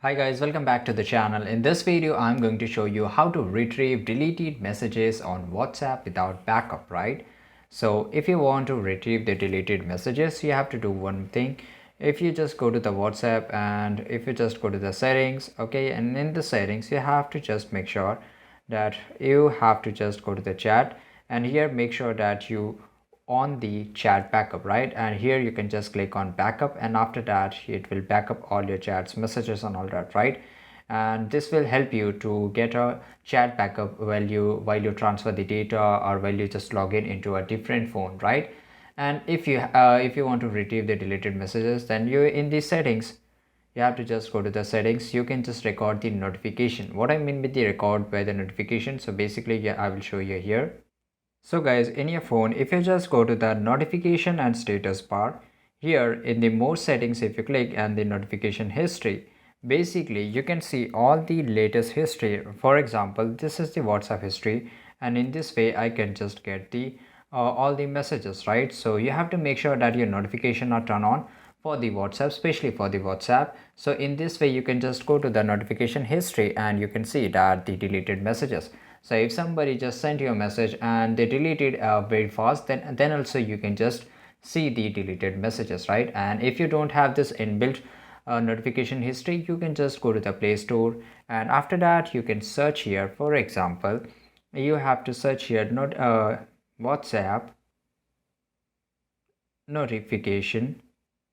Hi guys, welcome back to the channel. In this video, I'm going to show you how to retrieve deleted messages on WhatsApp without backup, right? So if you want to retrieve the deleted messages, you have to do one thing. If you just go to the WhatsApp and if you just go to the settings, okay, and in the settings, you have to just make sure that you have to just go to the chat, and here make sure that you on the chat backup, right? And here you can just click on backup, and after that it will back up all your chats, messages and all that, right? And this will help you to get a chat backup while you transfer the data, or while you just log in into a different phone, right? And if you want to retrieve the deleted messages, then you in the settings, you have to just go to the settings. You can just record the notification. What I mean with the record by the notification, so basically, yeah, I will show you here. So guys, in your phone, if you just go to the notification and status bar, here in the more settings, if you click and the notification history, basically you can see all the latest history. For example, this is the WhatsApp history, and in this way I can just get the all the messages, right? So you have to make sure that your notification are turned on for the WhatsApp, especially for the WhatsApp. So in this way you can just go to the notification history and you can see that the deleted messages. So if somebody just sent you a message and they deleted very fast, then also you can just see the deleted messages, right? And if you don't have this inbuilt notification history, you can just go to the Play Store, and after that you can search here. For example, you have to search here not WhatsApp notification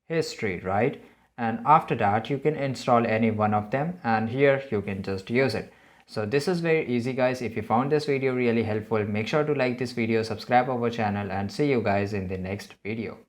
history, right? And after that you can install any one of them, and here you can just use it. So this is very easy guys. If you found this video really helpful, make sure to like this video, subscribe our channel, and see you guys in the next video.